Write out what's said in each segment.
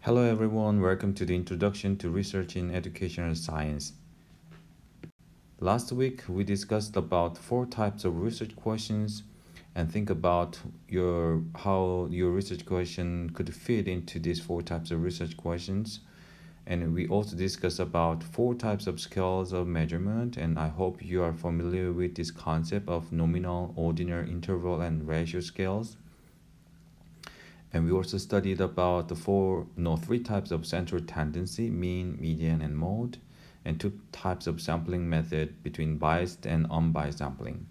Hello everyone, welcome to the Introduction to Research in Educational Science. Last week we discussed about four types of research questions and think about how your research question could fit into these four types of research questions. And we also discussed about four types of scales of measurement, and I hope you are familiar with this concept of nominal, ordinal, interval, and ratio scales. And we also studied about three types of central tendency, mean, median, and mode, and two types of sampling method between biased and unbiased sampling.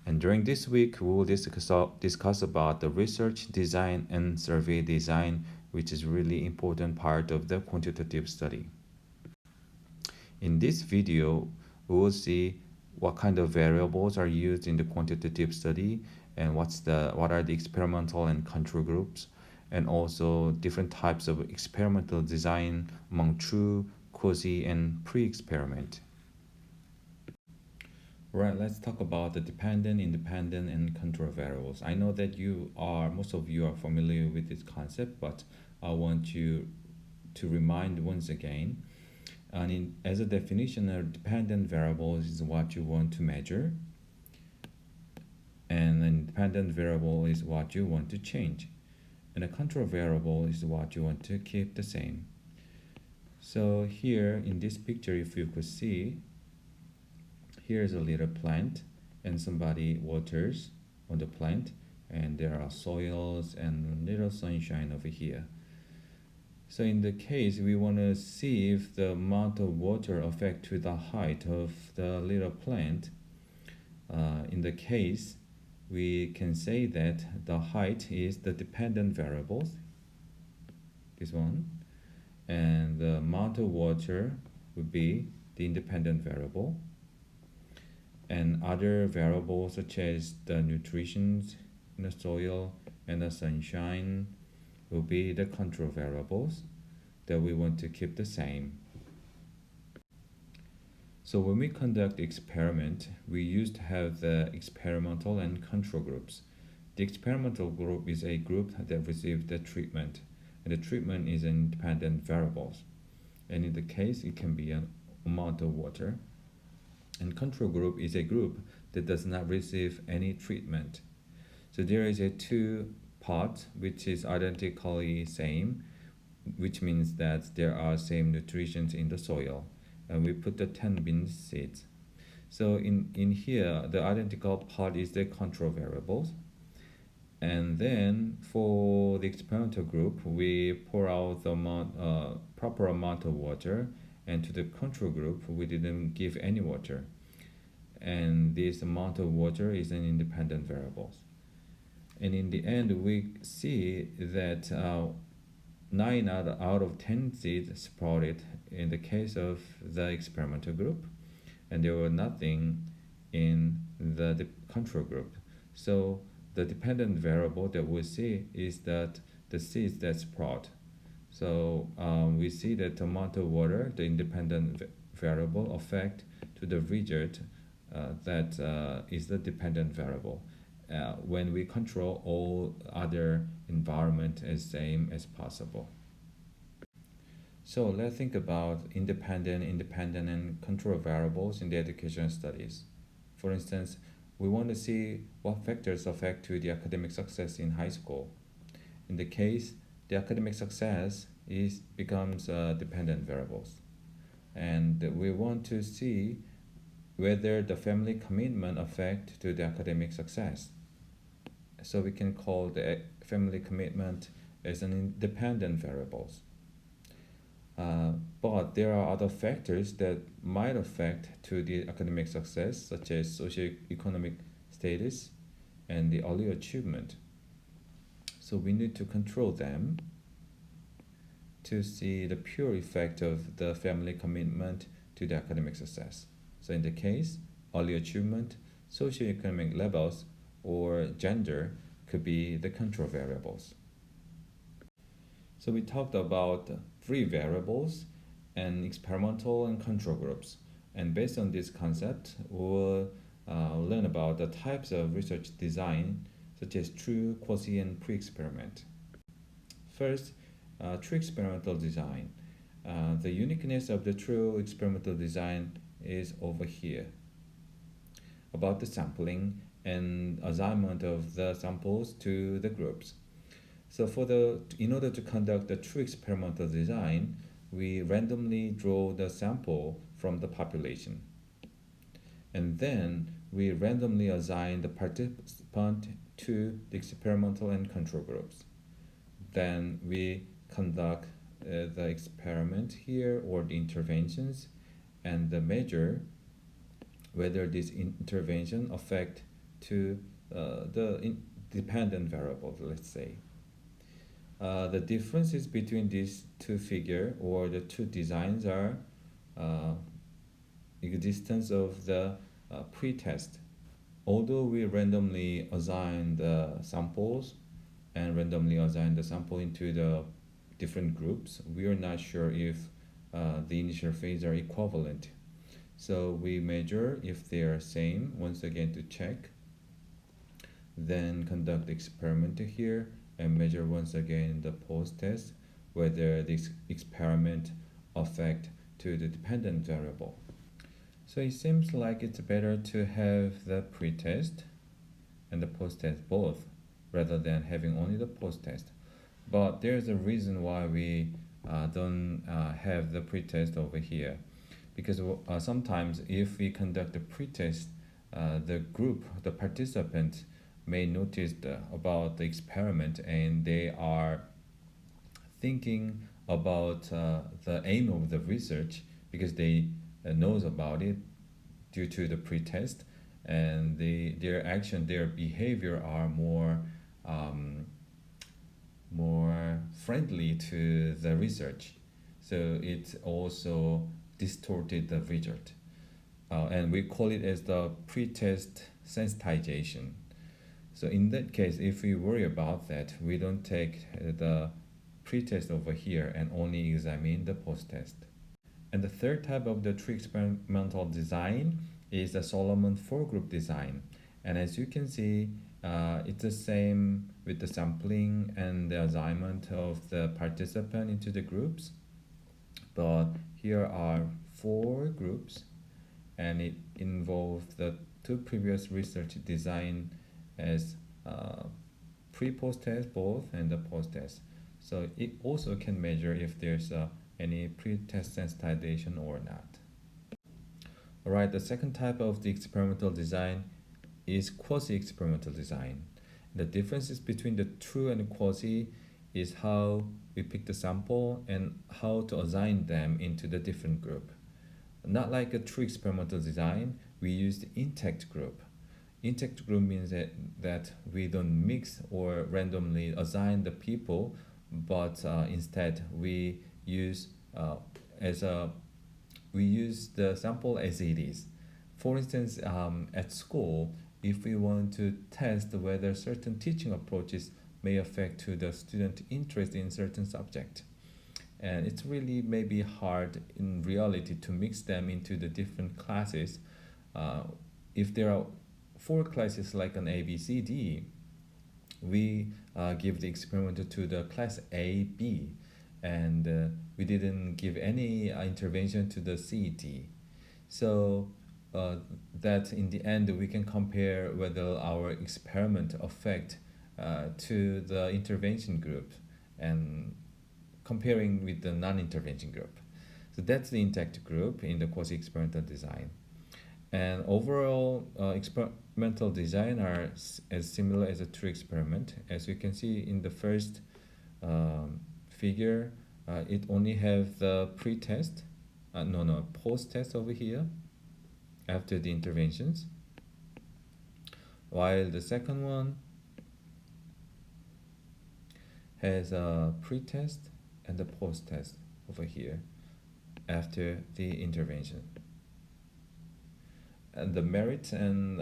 And during this week, we will discuss about the research design and survey design, which is really important part of the quantitative study. In this video, we will see what kind of variables are used in the quantitative study and what are the experimental and control groups, and also different types of experimental design among true, quasi, and pre-experiment. Right, let's talk about the dependent, independent, and control variables. I know that most of you are familiar with this concept, but I want you to remind once again. As a definition, a dependent variable is what you want to measure, and an independent variable is what you want to change, and a control variable is what you want to keep the same. So here in this picture, if you could see, here's a little plant and somebody waters on the plant, and there are soils and little sunshine over here. So in the case, we want to see if the amount of water affect to the height of the little plant. In the case, we can say that the height is the dependent variables, this one, and the amount of water would be the independent variable, and other variables such as the nutrition in the soil and the sunshine will be the control variables that we want to keep the same. So when we conduct experiment, we used to have the experimental and control groups. The experimental group is a group that received the treatment, and the treatment is independent variables. And in the case, it can be an amount of water. And control group is a group that does not receive any treatment. So there is a two part which is identically same, which means that there are same nutrients in the soil, and we put the 10 bean seeds. So in here, the identical part is the control variables. And then for the experimental group, we pour out the proper amount of water, and to the control group, we didn't give any water. And this amount of water is an independent variable. And in the end, we see that 9 out of 10 seeds sprouted in the case of the experimental group, and there were nothing in the control group. So the dependent variable that we see is that the seeds that sprout. So we see that the amount of water, the independent variable, affect to the result that is the dependent variable. When we control all other environment as same as possible. So let's think about independent, and control variables in the education studies. For instance, we want to see what factors affect to the academic success in high school. In the case, the academic success becomes dependent variables. And we want to see whether the family commitment affect to the academic success. So we can call the family commitment as an independent variables. But there are other factors that might affect to the academic success, such as socioeconomic status and the early achievement. So we need to control them to see the pure effect of the family commitment to the academic success. So in the case, early achievement, socioeconomic levels, or gender could be the control variables. So we talked about three variables and experimental and control groups. And based on this concept, we'll learn about the types of research design, such as true, quasi, and pre-experiment. First, true experimental design. The uniqueness of the true experimental design is over here about the sampling and assignment of the samples to the groups. So in order to conduct the true experimental design, we randomly draw the sample from the population. And then we randomly assign the participant to the experimental and control groups. Then we conduct the experiment here or the interventions and the measure whether this intervention affect to dependent variable, let's say. The differences between these two figure or the two designs are existence of the pre-test. Although we randomly assign the samples and randomly assign the sample into the different groups, we are not sure if the initial phase are equivalent. So we measure if they are same once again to check, then conduct the experiment here and measure once again the post-test whether this experiment affect to the dependent variable. So it seems like it's better to have the pre-test and the post-test both rather than having only the post-test. But there's a reason why we don't have the pre-test over here, because sometimes if we conduct the pre-test, the participants may notice about the experiment and they are thinking about the aim of the research because they knows about it due to the pre-test, and their behavior are more friendly to the research, so it also distorted the result, and we call it as the pre-test sensitization. So in that case, if we worry about that, we don't take the pre-test over here and only examine the post-test. And the third type of the tree experimental design is the Solomon four-group design. And as you can see, it's the same with the sampling and the assignment of the participant into the groups. But here are four groups, and it involves the two previous research design as pre-post test both and the post test. So it also can measure if there's any pre-test sensitization or not. Alright, the second type of the experimental design is quasi-experimental design. The differences between the true and quasi is how we pick the sample and how to assign them into the different group. Not like a true experimental design, we use the intact group. Intact group means that we don't mix or randomly assign the people, but instead we use we use the sample as it is. For instance, at school, if we want to test whether certain teaching approaches may affect to the student interest in certain subject, and it's really maybe hard in reality to mix them into the different classes. If there are four classes like an A, B, C, D, we give the experiment to the class A, B, and we didn't give any intervention to the C, D. So that in the end we can compare whether our experiment affect to the intervention group and comparing with the non-intervention group. So that's the intact group in the quasi-experimental design. And overall experimental design are as similar as a true experiment. As you can see in the first figure, it only have the pre-test, post-test over here after the interventions, while the second one has a pre-test and a post-test over here after the intervention. And the merits and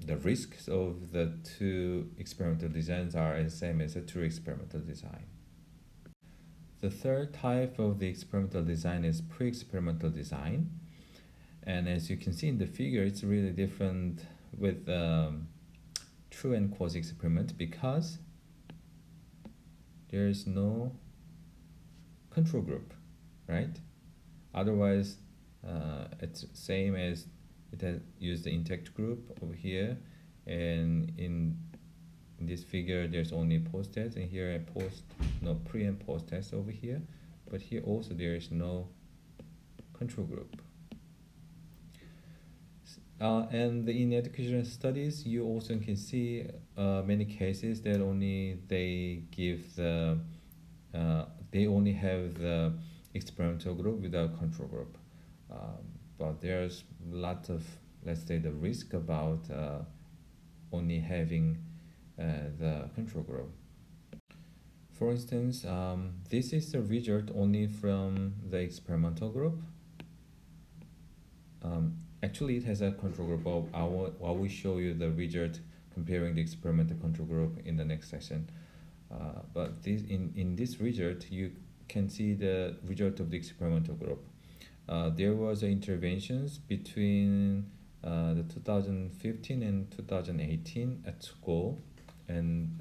the risks of the two experimental designs are the same as a true experimental design. The third type of the experimental design is pre-experimental design. And as you can see in the figure, it's really different with true and quasi-experiment because there is no control group, right? Otherwise, it's same as it has used the intact group over here, and in this figure there's only post test, and here a post, no, pre and post test over here, but here also there is no control group. And in educational studies, you also can see many cases that only they give the they only have the experimental group without control group. But there's a lot of, let's say, the risk about only having the control group. For instance, this is the result only from the experimental group. Actually, it has a control group. But I will show you the result comparing the experimental control group in the next session. But this in this result, you can see the result of the experimental group. There was interventions between the 2015 and 2018 at school, and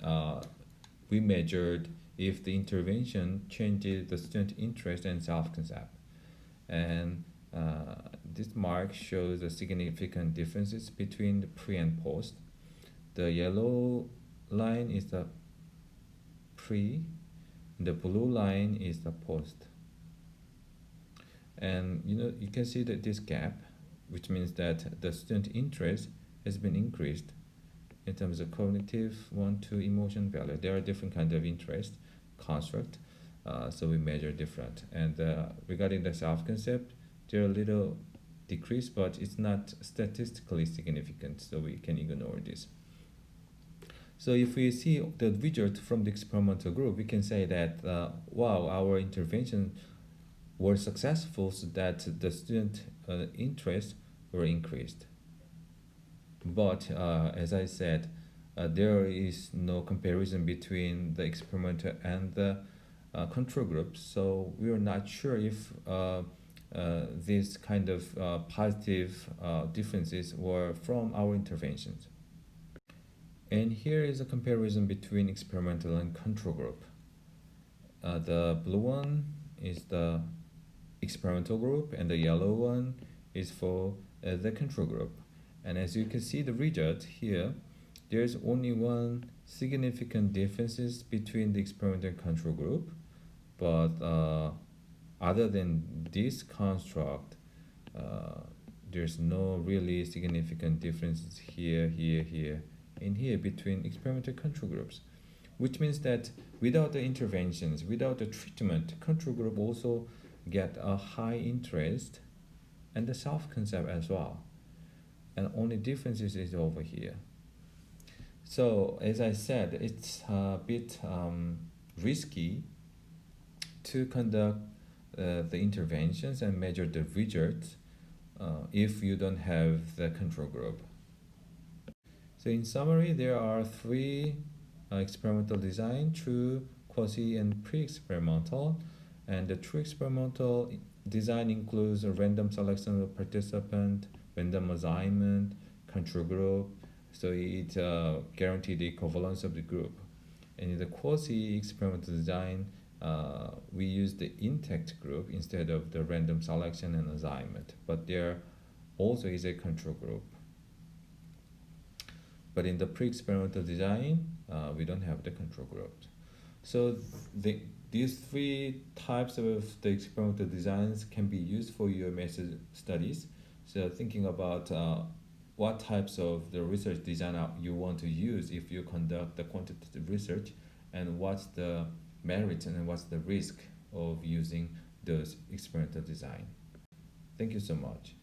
we measured if the intervention changes the student interest and self-concept. And this mark shows the significant differences between the pre and post. The yellow line is the pre, the blue line is the post. And you can see that this gap, which means that the student interest has been increased in terms of cognitive one to emotion value. There are different kinds of interest construct, so we measure different. And regarding the self-concept, there are a little decrease, but it's not statistically significant, so we can ignore this. So if we see the result from the experimental group, we can say that wow, our intervention were successful, so that the student interest were increased. But as I said, there is no comparison between the experimental and the control group, so we are not sure if these kind of positive differences were from our interventions. And here is a comparison between experimental and control group. The blue one is the experimental group, and the yellow one is for the control group. And as you can see the result here, there's only one significant differences between the experimental and control group, but other than this construct, there's no really significant differences here, and here between experimental control groups, which means that without the interventions, without the treatment, control group also get a high interest and the self-concept as well, and only differences is over here. So as I said, it's a bit risky to conduct the interventions and measure the results if you don't have the control group. So in summary, there are three experimental design: true, quasi, and pre-experimental. And the true experimental design includes a random selection of participant, random assignment, control group, so it guarantees the equivalence of the group. And in the quasi-experimental design, we use the intact group instead of the random selection and assignment, but there also is a control group. But in the pre-experimental design, we don't have the control groups. So these three types of the experimental designs can be used for your method studies. So thinking about what types of the research design you want to use if you conduct the quantitative research, and what's the merit and what's the risk of using those experimental design. Thank you so much.